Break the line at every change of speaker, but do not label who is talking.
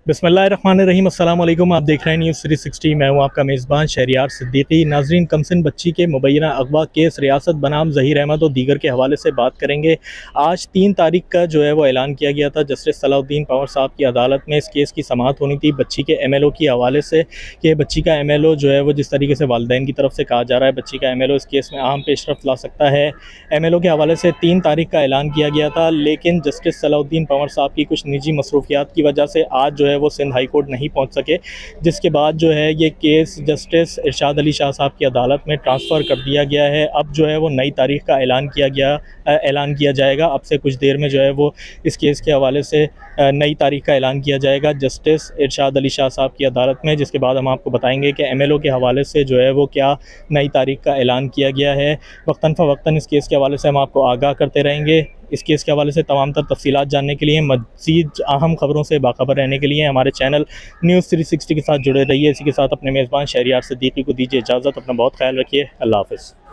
बिस्मिल्लाहिर्रहमानिर्रहीम। अस्सलाम वालेकुम। आप देख रहे हैं न्यूज़ 360। मैं हूं आपका मेज़बान शहरियार सिद्दीकी। नाजरीन, कमसिन बच्ची के मुबैना अगवा केस रियासत बनाम ज़हीर अहमद और दीगर के हवाले से बात करेंगे। आज 3 तारीख का जो है वो ऐलान किया गया था जस्टिस सलाउद्दीन पंवर साहब की अदालत में। इस केस की समाअत होनी थी बच्ची के MLO की हवाले से कि बच्ची का MLO जो है वो जिस तरीके से वालिदैन की तरफ से कहा जा रहा है बच्ची का MLO इस केस में अहम पेशरफ ला सकता है। MLO के हवाले से 3 तारीख का ऐलान किया गया था, लेकिन जस्टिस सलाउद्दीन पंवर साहब की कुछ निजी मसरूफियात की वजह से आज जो है वो सिंध हाई कोर्ट नहीं पहुंच सके, जिसके बाद जो है ये केस जस्टिस इरशाद अली शाह साहब की अदालत में ट्रांसफ़र कर दिया गया है। अब जो है वो नई तारीख का ऐलान किया जाएगा। अब से कुछ देर में जो है वो इस केस के हवाले से नई तारीख का ऐलान किया जाएगा जस्टिस इरशाद अली शाह साहब की अदालत में, जिसके बाद हम आपको बताएंगे कि MLO के हवाले से जो है वो क्या नई तारीख का ऐलान किया गया है। वक्तन फ़वक्तन इस केस के हवाले से हम आपको आगाह करते रहेंगे। इस केस के हवाले से तमाम तर तफसीलात जानने के लिए, मज़ीद अहम खबरों से बाखबर रहने के लिए हमारे चैनल न्यूज़ 360 के साथ जुड़े रहिए। इसी के साथ अपने मेज़बान शहरियार सिद्दीकी को दीजिए इजाज़त। अपना बहुत ख्याल रखिए। अल्लाह हाफ़िज़।